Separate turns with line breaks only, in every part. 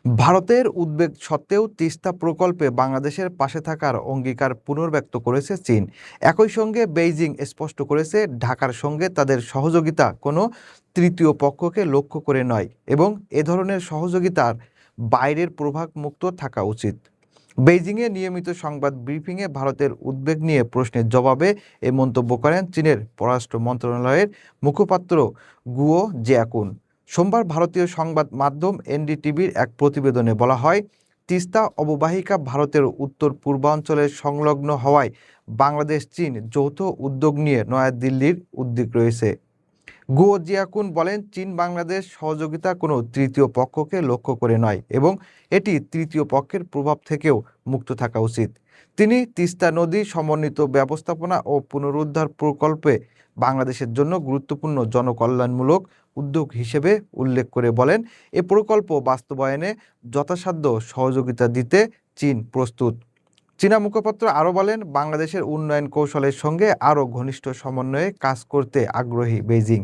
ভারতের উদ্বেগ সত্ত্বেও তিস্তা প্রকল্পে বাংলাদেশের পাশে থাকার অঙ্গীকার পুনর্ব্যক্ত করেছে চীন। একই সঙ্গে বেইজিং স্পষ্ট করেছে ঢাকার সঙ্গে তাদের সহযোগিতা কোনো তৃতীয় পক্ষকে লক্ষ্য করে নয় এবং এ ধরনের সহযোগিতার বাইরের প্রভাবমুক্ত থাকা উচিত। বেইজিংয়ে নিয়মিত সংবাদ ব্রিফিংয়ে ভারতের উদ্বেগ নিয়ে প্রশ্নের জবাবে এ মন্তব্য করেন চীনের পররাষ্ট্র মন্ত্রণালয়ের মুখপাত্র গুয়ো জিয়াকুন। সোমবার ভারতীয় সংবাদ মাধ্যম এনডিটিভির এক প্রতিবেদনে বলা হয়, তিস্তা অববাহিকা ভারতের উত্তর পূর্বাঞ্চলের সংলগ্ন হওয়ায় বাংলাদেশ চীন যৌথ উদ্যোগ নিয়ে নয়াদিল্লির উদ্যোগ রয়েছে। গুয়ো জিয়াকুন বলেন, চীন বাংলাদেশ সহযোগিতা কোনো তৃতীয় পক্ষকে লক্ষ্য করে নয় এবং এটি তৃতীয় পক্ষের প্রভাব থেকেও মুক্ত থাকা উচিত। তিনি তিস্তা নদী সমন্বিত ব্যবস্থাপনা ও পুনরুদ্ধার প্রকল্পে বাংলাদেশের জন্য গুরুত্বপূর্ণ জনকল্যাণমূলক উদ্যোগ হিসেবে উল্লেখ করে বলেন, এ প্রকল্প বাস্তবায়নে যথাসাধ্য সহযোগিতা দিতে চীন প্রস্তুত। চীনা মুখপাত্র আরও বলেন, বাংলাদেশের উন্নয়ন কৌশলের সঙ্গে আরও ঘনিষ্ঠ সমন্বয়ে কাজ করতে আগ্রহী বেইজিং।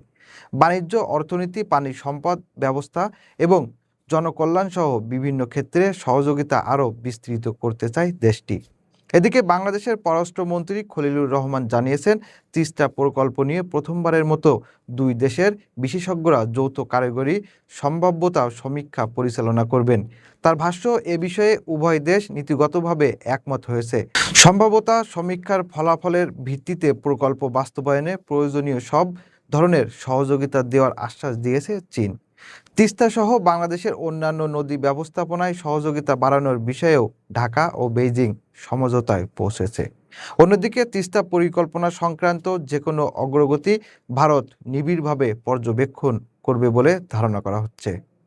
বাণিজ্য, অর্থনীতি, পানি সম্পদ ব্যবস্থা এবং জনকল্যাণ সহ বিভিন্ন ক্ষেত্রে সহযোগিতা আরও বিস্তৃত করতে চায় দেশটি। এদিকে বাংলাদেশের পররাষ্ট্রমন্ত্রী খলিলুর রহমান জানিয়েছেন, তিস্তা প্রকল্প নিয়ে প্রথমবারের মতো দুই দেশের বিশেষজ্ঞরা যৌথ কারিগরি সম্ভাব্যতা সমীক্ষা পরিচালনা করবেন। তার ভাষ্য, এ বিষয়ে উভয় দেশ নীতিগতভাবে একমত হয়েছে। সম্ভাব্যতা সমীক্ষার ফলাফলের ভিত্তিতে প্রকল্প বাস্তবায়নে প্রয়োজনীয় সব ধরনের সহযোগিতা দেওয়ার আশ্বাস দিয়েছে চীন। তিস্তা সহ বাংলাদেশের অন্যান্য নদী ব্যবস্থাপনায় সহযোগিতা বাড়ানোর বিষয়েও ঢাকা ও বেইজিং সমঝোতায় পৌঁছেছে। অন্যদিকে তিস্তা পরিকল্পনা সংক্রান্ত যে কোনো অগ্রগতি ভারত নিবিড়ভাবে পর্যবেক্ষণ করবে বলে ধারণা করা হচ্ছে।